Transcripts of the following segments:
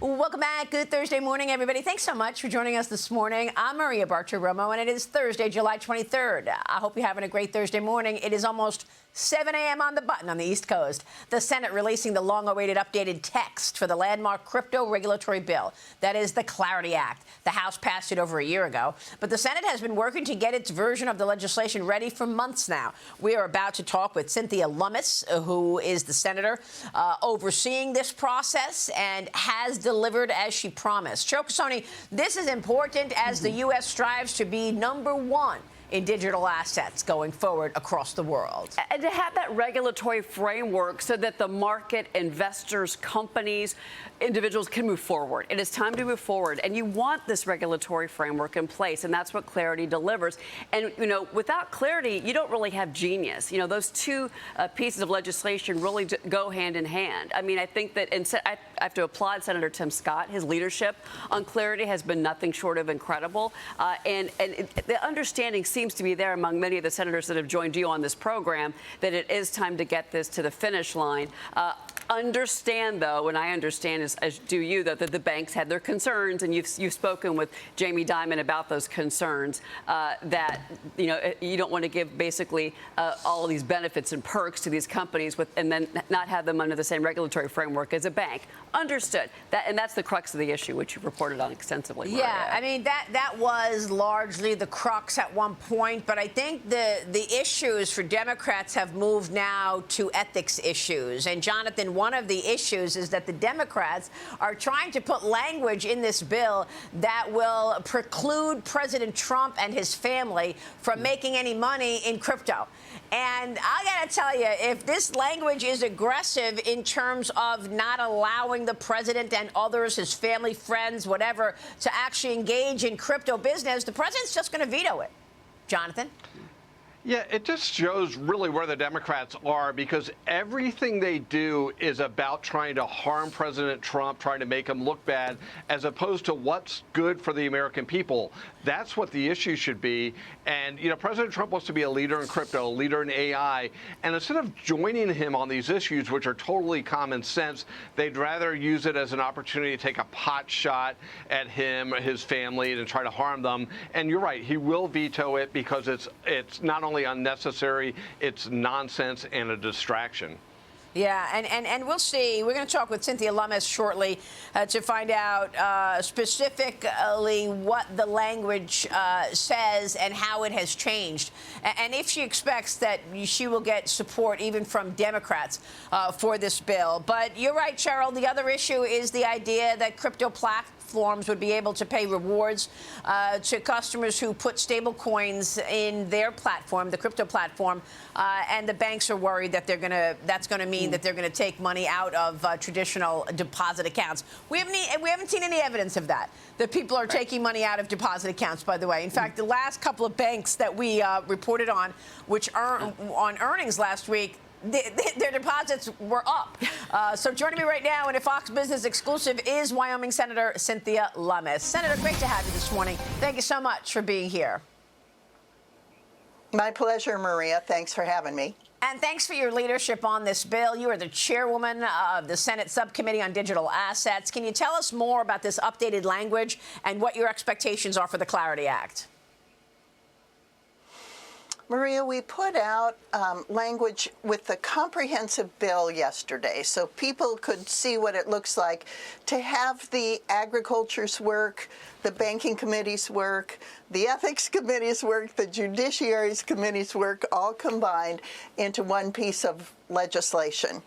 Welcome back. Good Thursday morning, everybody. Thanks so much for joining us this morning. I'm Maria Bartiromo, and it is Thursday, July 23rd. I hope you're having a great Thursday morning. It is almost 7 a.m. on the button on the East Coast. The Senate releasing the long-awaited updated text for the landmark crypto regulatory bill. That is the Clarity Act. The House passed it over a year ago, but the Senate has been working to get its version of the legislation ready for months now. We are about to talk with Cynthia Lummis, who is the senator overseeing this process and has delivered as she promised. Chokasoni, this is important as the U.S. strives to be #1 in digital assets going forward across the world. And to have that regulatory framework so that the market, investors, companies, individuals can move forward. It is time to move forward, and you want this regulatory framework in place, and that's what Clarity delivers. And, you know, without clarity, you don't really have genius. You know, those two pieces of legislation really go hand in hand. I mean, I think that, and I have to applaud Senator Tim Scott. His leadership on Clarity has been nothing short of incredible, and the understanding seems to be there among many of the senators that have joined you on this program that it is time to get this to the finish line. Understand, though, and I understand, as do you, that the banks had their concerns, and you've spoken with Jamie Dimon about those concerns, that, you know, you don't want to give basically all of these benefits and perks to these companies and then not have them under the same regulatory framework as a bank. Understood. And that's the crux of the issue, which you've reported on extensively, Maria. Yeah, I mean, that was largely the crux at one point, but I think the issues for Democrats have moved now to ethics issues. And Jonathan, one of the issues is that the Democrats are trying to put language in this bill that will preclude President Trump and his family from making any money in crypto. And I got to tell you, if this language is aggressive in terms of not allowing the president and others, his family, friends, whatever, to actually engage in crypto business, the president's just going to veto it. Jonathan? Yeah, it just shows really where the Democrats are, because everything they do is about trying to harm President Trump, trying to make him look bad, as opposed to what's good for the American people. That's what the issue should be. And, you know, President Trump wants to be a leader in crypto, a leader in AI. And instead of joining him on these issues, which are totally common sense, they'd rather use it as an opportunity to take a pot shot at him, his family, and try to harm them. And you're right, he will veto it because it's not only unnecessary, it's nonsense and a distraction. Yeah, and we'll see. We're going to talk with Cynthia Lummis shortly to find out specifically what the language says and how it has changed, and if she expects that she will get support even from Democrats for this bill. But you're right, Cheryl. The other issue is the idea that crypto platforms would be able to pay rewards to customers who put stable coins in their platform, the crypto platform, and the banks are worried that that's going to mean that they're going to take money out of traditional deposit accounts. We haven't seen any evidence of that people are taking money out of deposit accounts, by the way. In fact, the last couple of banks that we reported on, which on earnings last week, their deposits were up. So joining me right now in a Fox Business exclusive is Wyoming Senator Cynthia Lummis. Senator, great to have you this morning. Thank you so much for being here. My pleasure, Maria. Thanks for having me. And thanks for your leadership on this bill. You are the chairwoman of the Senate Subcommittee on Digital Assets. Can you tell us more about this updated language and what your expectations are for the Clarity Act? Maria, we put out language with the comprehensive bill yesterday so people could see what it looks like to have the agriculture's work, the banking committee's work, the ethics committee's work, the judiciary's committee's work, all combined into one piece of legislation.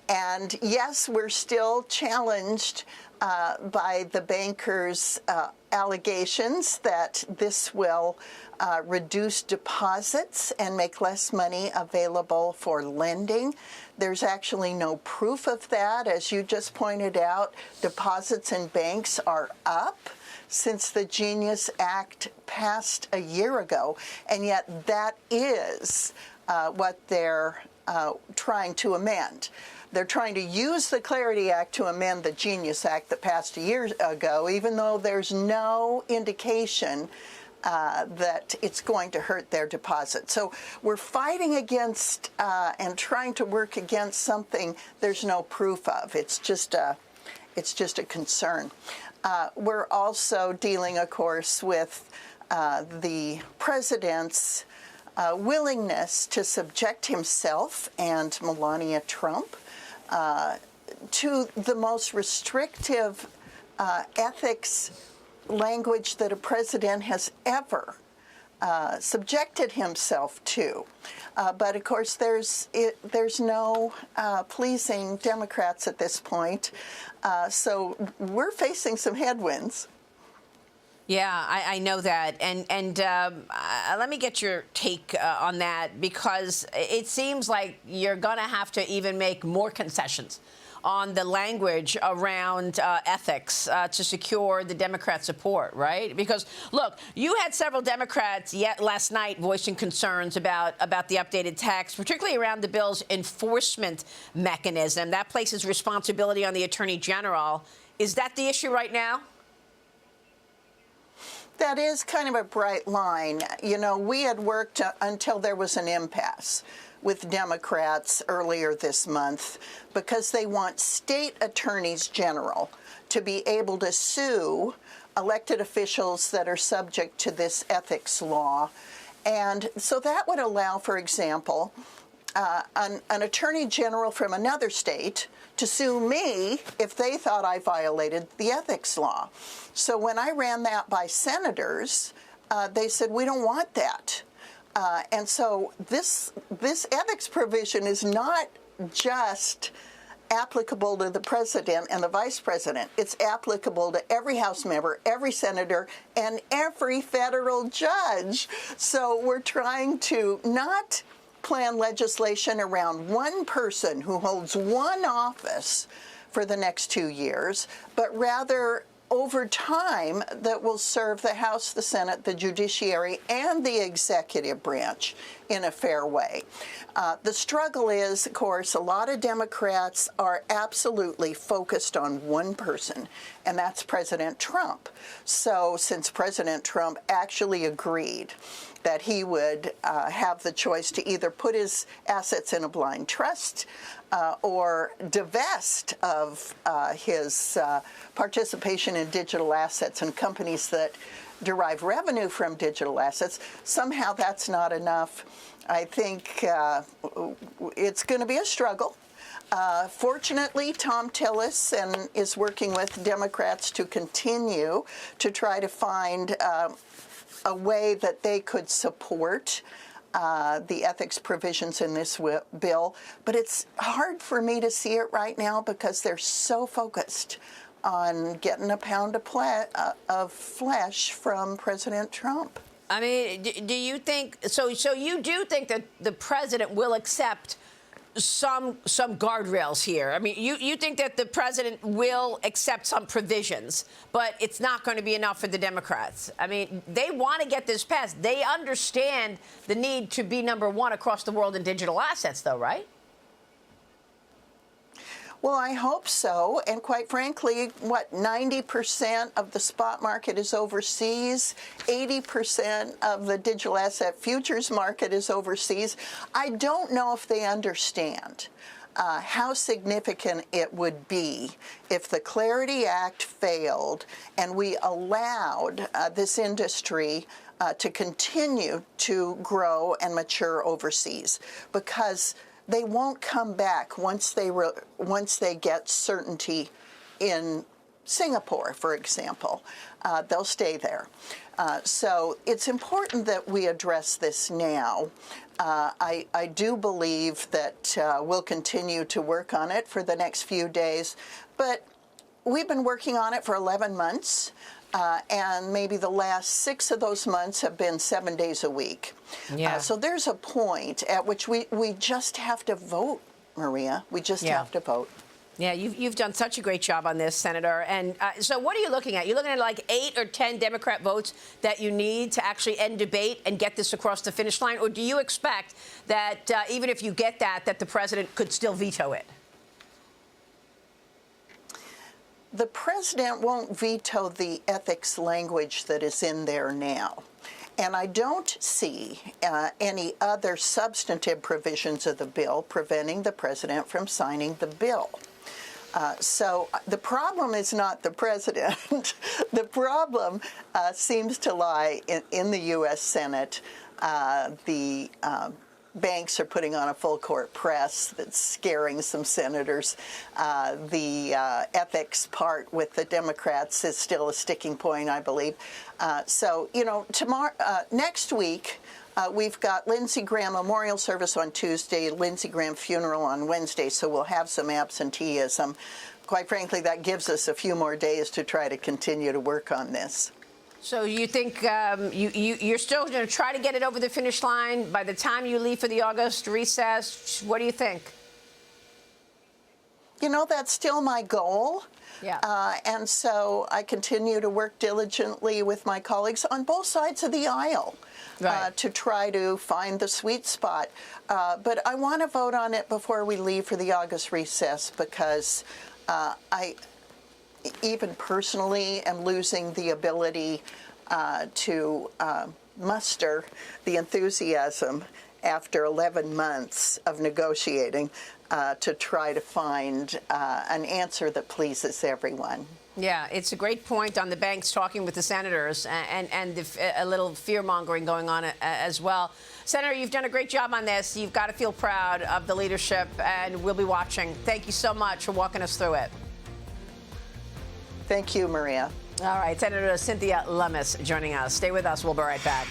And yes, we're still challenged by the bankers' allegations that this will reduce deposits and make less money available for lending. There's actually no proof of that. As you just pointed out, deposits in banks are up since the Genius Act passed a year ago, and yet that is what they're trying to amend. They're trying to use the Clarity Act to amend the Genius Act that passed a year ago, even though there's no indication that it's going to hurt their deposit. So we're fighting against and trying to work against something there's no proof of. It's just It's just a concern. We're also dealing, of course, with the president's willingness to subject himself and Melania Trump to the most restrictive ethics language that a president has ever subjected himself to. But of course, there's no pleasing Democrats at this point. So we're facing some headwinds. Yeah, I know that. And let me get your take on that, because it seems like you're going to have to even make more concessions on the language around ethics to secure the Democrat support, right? Because, look, you had several Democrats last night voicing concerns about the updated text, particularly around the bill's enforcement mechanism. That places responsibility on the Attorney General. Is that the issue right now? That is kind of a bright line. You know, we had worked until there was an impasse with Democrats earlier this month because they want state attorneys general to be able to sue elected officials that are subject to this ethics law. And so that would allow, for example, an attorney general from another state to sue me if they thought I violated the ethics law. So when I ran that by senators, they said, we don't want that. And so this ethics provision is not just applicable to the president and the vice president. It's applicable to every House member, every senator, and every federal judge. So we're trying to not plan legislation around one person who holds one office for the next 2 years, but rather over time that will serve the House, the Senate, the judiciary, and the executive branch in a fair way. The struggle is, of course, a lot of Democrats are absolutely focused on one person, and that's President Trump. So since President Trump actually agreed that he would have the choice to either put his assets in a blind trust or divest of his participation in digital assets and companies that derive revenue from digital assets, somehow that's not enough. I think it's going to be a struggle. Fortunately, Tom Tillis is working with Democrats to continue to try to find a way that they could support the ethics provisions in this bill. But it's hard for me to see it right now because they're so focused on getting a pound of flesh from President Trump. I mean, do you think so? So you do think that the president will accept some guardrails here? I mean, you think that the president will accept some provisions, but it's not going to be enough for the Democrats. I mean, they want to get this passed. They understand the need to be number one across the world in digital assets, though, right? Well, I hope so. And quite frankly, 90% of the spot market is overseas. 80% of the digital asset futures market is overseas. I don't know if they understand how significant it would be if the Clarity Act failed and we allowed this industry to continue to grow and mature overseas, because they won't come back once they get certainty in Singapore, for example. They'll stay there. So it's important that we address this now. I do believe that we'll continue to work on it for the next few days, but we've been working on it for 11 months. And maybe the last 6 of those months have been 7 days a week. Yeah. So there's a point at which we just have to vote, Maria. We just have to vote. Yeah, you've done such a great job on this, Senator. And so what are you looking at? You're looking at like 8 or 10 Democrat votes that you need to actually end debate and get this across the finish line? Or do you expect that even if you get that the president could still veto it? The president won't veto the ethics language that is in there now. And I don't see any other substantive provisions of the bill preventing the president from signing the bill. So the problem is not the president. The problem seems to lie in the U.S. Senate. The banks are putting on a full-court press that's scaring some senators. The ethics part with the Democrats is still a sticking point, I believe. So, you know, next week, we've got Lindsey Graham memorial service on Tuesday, Lindsey Graham funeral on Wednesday, so we'll have some absenteeism. Quite frankly, that gives us a few more days to try to continue to work on this. So you think you're still going to try to get it over the finish line by the time you leave for the August recess? What do you think? You know, that's still my goal. Yeah. And so I continue to work diligently with my colleagues on both sides of the aisle. Right. To try to find the sweet spot. But I want to vote on it before we leave for the August recess because I, even personally, am losing the ability to muster the enthusiasm after 11 months of negotiating to try to find an answer that pleases everyone. Yeah, it's a great point on the banks talking with the senators and a little fear-mongering going on as well. Senator, you've done a great job on this. You've got to feel proud of the leadership, and we'll be watching. Thank you so much for walking us through it. Thank you, Maria. All right, Senator Cynthia Lummis joining us. Stay with us. We'll be right back.